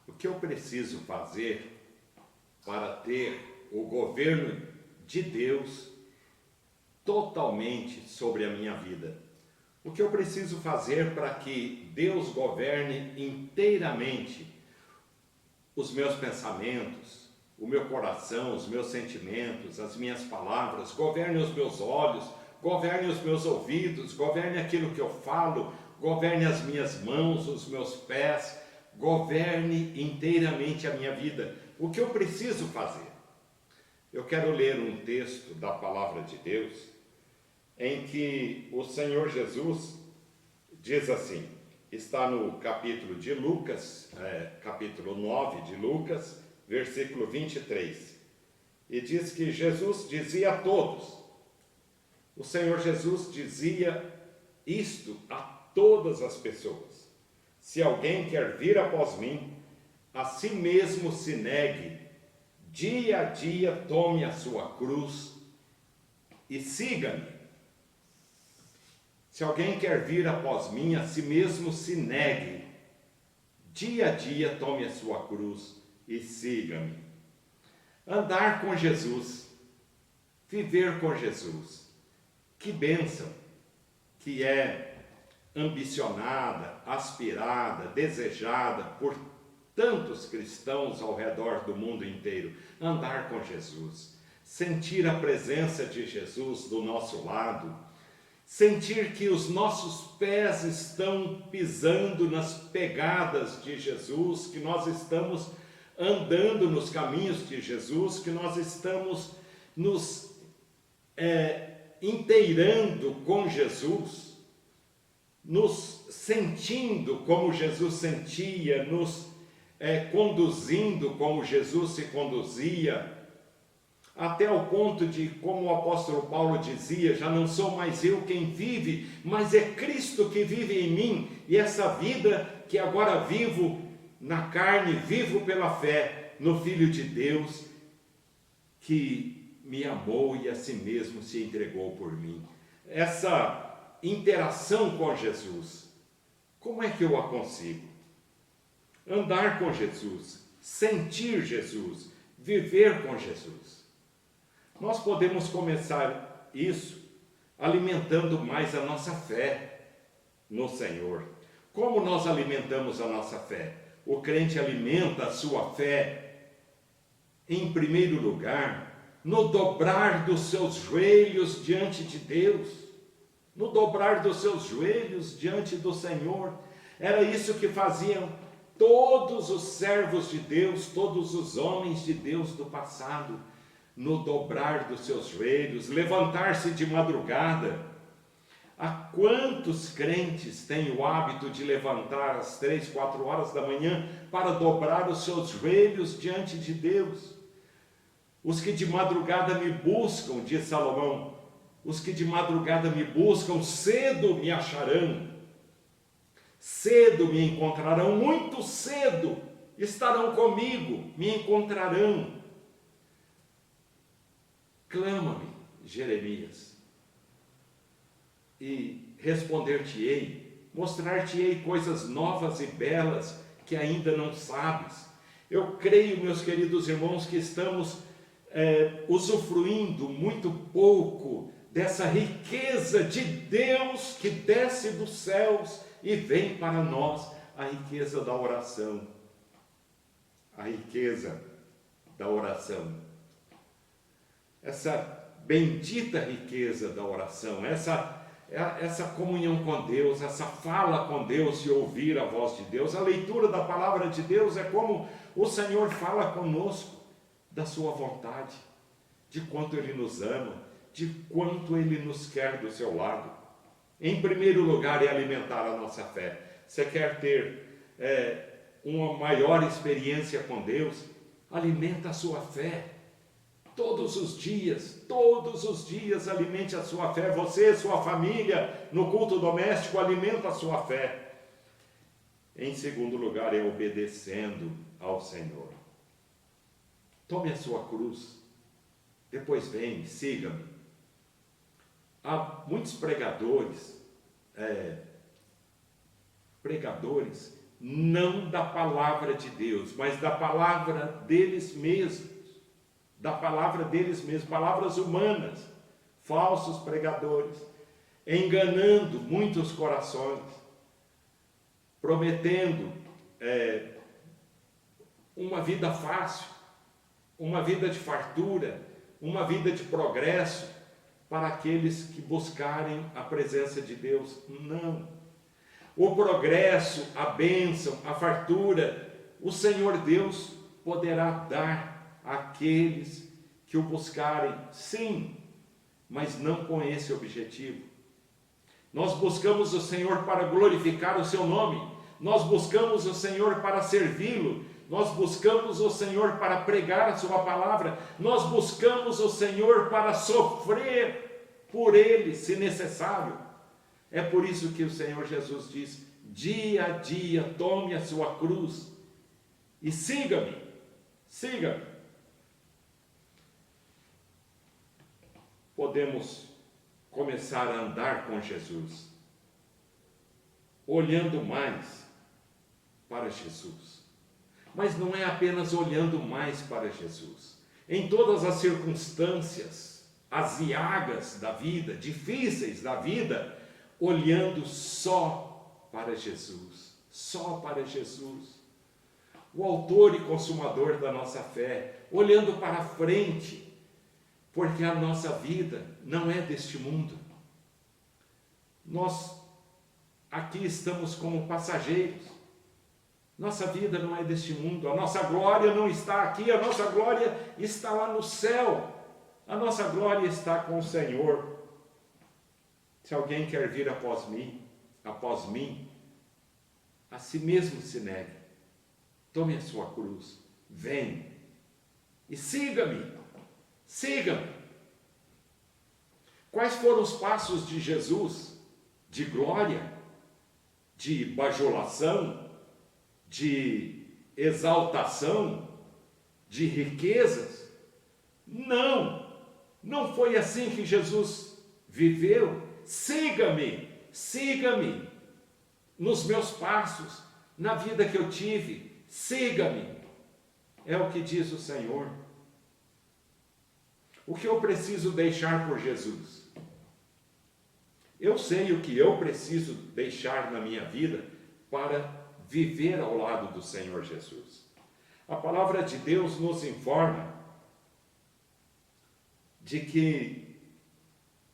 O que eu preciso fazer para ter o governo de Deus totalmente sobre a minha vida? O que eu preciso fazer para que Deus governe inteiramente os meus pensamentos, o meu coração, os meus sentimentos, as minhas palavras, governe os meus olhos, governe os meus ouvidos, governe aquilo que eu falo, governe as minhas mãos, os meus pés, governe inteiramente a minha vida. O que eu preciso fazer? Eu quero ler um texto da palavra de Deus em que o Senhor Jesus diz assim, está no capítulo de Lucas, capítulo 9 de Lucas, versículo 23, e diz que Jesus dizia a todos, o Senhor Jesus dizia isto a todas as pessoas: se alguém quer vir após mim, a si mesmo se negue, dia a dia tome a sua cruz e siga-me. Se alguém quer vir após mim, a si mesmo se negue, dia a dia tome a sua cruz e siga-me. Andar com Jesus, viver com Jesus, que bênção que é ambicionada, aspirada, desejada por tantos cristãos ao redor do mundo inteiro. Andar com Jesus, sentir a presença de Jesus do nosso lado, sentir que os nossos pés estão pisando nas pegadas de Jesus, que nós estamos andando nos caminhos de Jesus, que nós estamos nos inteirando com Jesus, nos sentindo como Jesus sentia, nos conduzindo como Jesus se conduzia, até o ponto de, como o apóstolo Paulo dizia, já não sou mais eu quem vive, mas é Cristo que vive em mim, e essa vida que agora vivo na carne, vivo pela fé no Filho de Deus, que me amou e a si mesmo se entregou por mim. Essa interação com Jesus, como é que eu a consigo? Andar com Jesus, sentir Jesus, viver com Jesus. Nós podemos começar isso alimentando mais a nossa fé no Senhor. Como nós alimentamos a nossa fé? O crente alimenta a sua fé, em primeiro lugar, no dobrar dos seus joelhos diante de Deus, no dobrar dos seus joelhos diante do Senhor. Era isso que faziam todos os servos de Deus, todos os homens de Deus do passado, no dobrar dos seus joelhos, levantar-se de madrugada. Há quantos crentes têm o hábito de levantar às 3, 4 horas da manhã para dobrar os seus joelhos diante de Deus? Os que de madrugada me buscam, diz Salomão, os que de madrugada me buscam, cedo me acharão, cedo me encontrarão, muito cedo estarão comigo, me encontrarão. Clama-me, Jeremias, e responder-te-ei, mostrar-te-ei coisas novas e belas que ainda não sabes. Eu creio, meus queridos irmãos, que estamos usufruindo muito pouco dessa riqueza de Deus que desce dos céus e vem para nós, a riqueza da oração. A riqueza da oração. Essa bendita riqueza da oração, essa comunhão com Deus, essa fala com Deus e ouvir a voz de Deus. A leitura da palavra de Deus é como o Senhor fala conosco da sua vontade, de quanto Ele nos ama, de quanto Ele nos quer do seu lado. Em primeiro lugar é alimentar a nossa fé. Você quer ter uma maior experiência com Deus? Alimenta a sua fé. Todos os dias alimente a sua fé. Você, sua família, no culto doméstico, alimenta a sua fé. Em segundo lugar, é obedecendo ao Senhor. Tome a sua cruz, depois vem, siga-me. Há muitos pregadores não da palavra de Deus, mas da palavra deles mesmos, palavras humanas, falsos pregadores, enganando muitos corações, prometendo uma vida fácil, uma vida de fartura, uma vida de progresso para aqueles que buscarem a presença de Deus. Não. O progresso, a bênção, a fartura, o Senhor Deus poderá dar àqueles que o buscarem, sim, mas não com esse objetivo. Nós buscamos o Senhor para glorificar o seu nome, nós buscamos o Senhor para servi-lo, nós buscamos o Senhor para pregar a sua palavra, nós buscamos o Senhor para sofrer por ele, se necessário. É por isso que o Senhor Jesus diz: dia a dia tome a sua cruz e siga-me, siga-me. Podemos começar a andar com Jesus, olhando mais para Jesus. Mas não é apenas olhando mais para Jesus. Em todas as circunstâncias aziagas da vida, difíceis da vida, olhando só para Jesus, só para Jesus. O autor e consumador da nossa fé, olhando para frente, porque a nossa vida não é deste mundo. Nós aqui estamos como passageiros. Nossa vida não é deste mundo, a nossa glória não está aqui, a nossa glória está lá no céu, a nossa glória está com o Senhor. Se alguém quer vir após mim, a si mesmo se negue, tome a sua cruz, venha e siga-me, siga-me. Quais foram os passos de Jesus? De glória, de bajulação, de exaltação, de riquezas? Não foi assim que Jesus viveu. Siga-me, siga-me nos meus passos, na vida que eu tive, siga-me. É o que diz o Senhor. O que eu preciso deixar por Jesus? Eu sei o que eu preciso deixar na minha vida para viver ao lado do Senhor Jesus. A palavra de Deus nos informa de que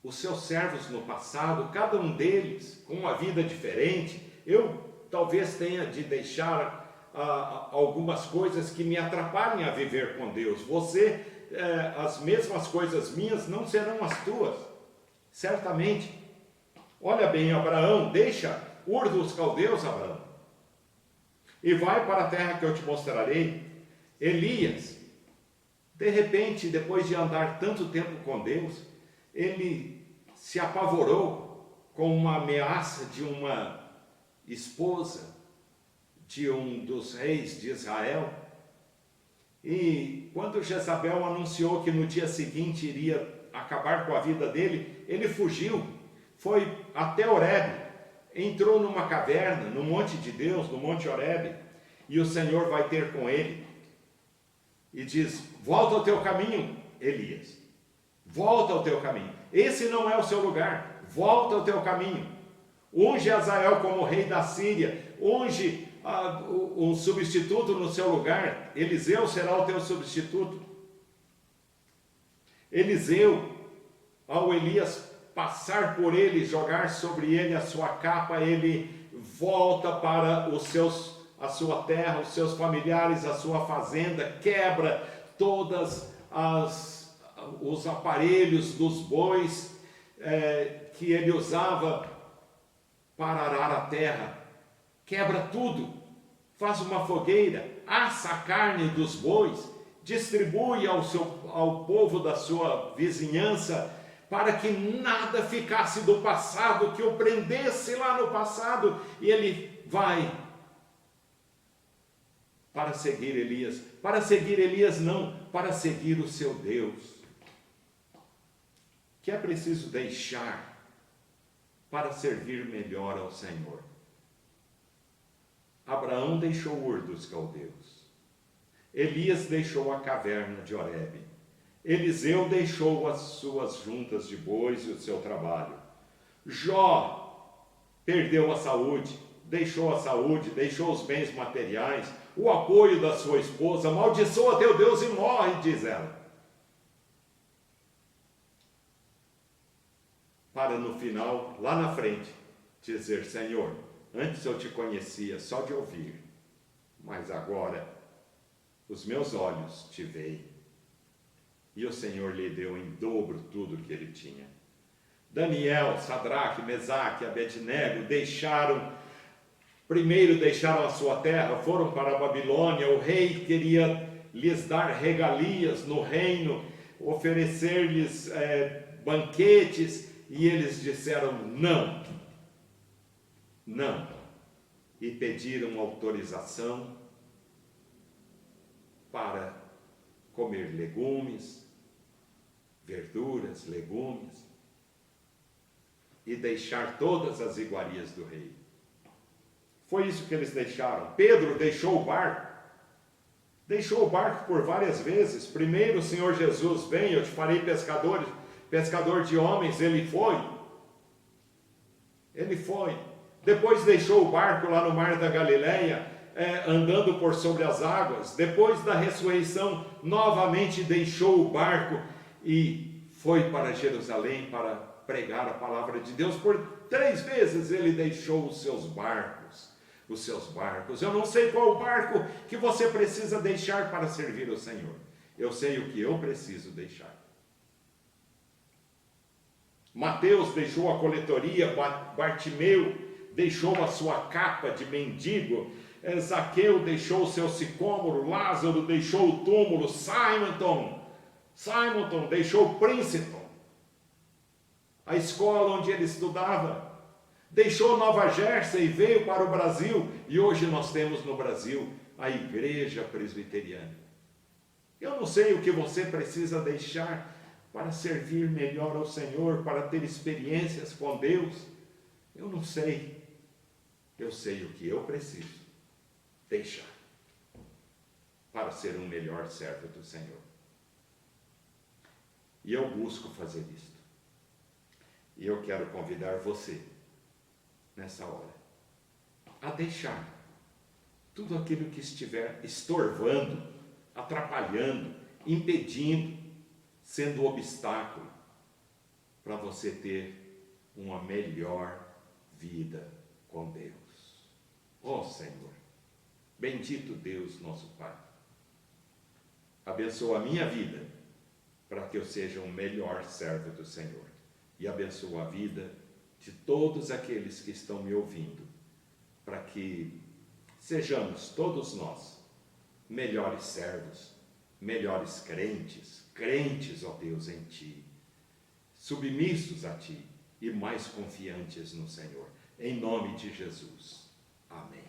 os seus servos no passado, cada um deles com uma vida diferente, eu talvez tenha de deixar algumas coisas que me atrapalhem a viver com Deus. Você, as mesmas coisas minhas não serão as tuas, certamente. Olha bem, Abraão, deixa Ur dos Caldeus, Abraão, e vai para a terra que eu te mostrarei. Elias, de repente, depois de andar tanto tempo com Deus, ele se apavorou com uma ameaça de uma esposa de um dos reis de Israel. E quando Jezabel anunciou que no dia seguinte iria acabar com a vida dele, ele fugiu, foi até Horebe, entrou numa caverna, no monte de Deus, no monte Horebe, e o Senhor vai ter com ele e diz: volta ao teu caminho, Elias, volta ao teu caminho, esse não é o seu lugar, volta ao teu caminho, unge Hazael como rei da Síria, unge um substituto no seu lugar, Eliseu será o teu substituto. Eliseu, ao Elias passar por ele, jogar sobre ele a sua capa, ele volta para a sua terra, os seus familiares, a sua fazenda, quebra todas os aparelhos dos bois que ele usava para arar a terra, quebra tudo, faz uma fogueira, assa a carne dos bois, distribui ao povo da sua vizinhança, para que nada ficasse do passado, que o prendesse lá no passado, e ele vai para seguir Elias. Para seguir Elias não, para seguir o seu Deus. Que é preciso deixar para servir melhor ao Senhor. Abraão deixou Ur dos Caldeus. Elias deixou a caverna de Horebe. Eliseu deixou as suas juntas de bois e o seu trabalho. Jó perdeu a saúde, deixou os bens materiais, o apoio da sua esposa, amaldiçoa teu Deus e morre, diz ela. Para no final, lá na frente, dizer: Senhor, antes eu te conhecia só de ouvir, mas agora os meus olhos te veem. E o Senhor lhe deu em dobro tudo que ele tinha. Daniel, Sadraque, Mesaque e Abednego primeiro deixaram a sua terra, foram para a Babilônia. O rei queria lhes dar regalias no reino, oferecer-lhes banquetes, e eles disseram não, não, e pediram autorização para comer legumes, verduras, legumes, e deixar todas as iguarias do rei. Foi isso que eles deixaram. Pedro deixou o barco por várias vezes. Primeiro o Senhor Jesus: vem, eu te farei pescador de homens. Ele foi. Depois deixou o barco lá no mar da Galileia, andando por sobre as águas. Depois da ressurreição, novamente deixou o barco e foi para Jerusalém para pregar a palavra de Deus. Por 3 vezes ele deixou os seus barcos. Eu não sei qual barco que você precisa deixar para servir o Senhor. Eu sei o que eu preciso deixar. Mateus deixou a coletoria, Bartimeu deixou a sua capa de mendigo, Zaqueu deixou o seu sicômoro, Lázaro deixou o túmulo, Simonton deixou o Princeton, a escola onde ele estudava, deixou Nova Jersey e veio para o Brasil, e hoje nós temos no Brasil a Igreja Presbiteriana. Eu não sei o que você precisa deixar para servir melhor ao Senhor, para ter experiências com Deus. Eu não sei. Eu sei o que eu preciso deixar para ser um melhor servo do Senhor. E eu busco fazer isto. E eu quero convidar você, nessa hora, a deixar tudo aquilo que estiver estorvando, atrapalhando, impedindo, sendo obstáculo para você ter uma melhor vida com Deus. Ó Senhor, bendito Deus nosso Pai, abençoa a minha vida para que eu seja um melhor servo do Senhor, e abençoa a vida de todos aqueles que estão me ouvindo, para que sejamos todos nós melhores servos, melhores crentes, ó Deus, em Ti, submissos a Ti e mais confiantes no Senhor. Em nome de Jesus. Amém.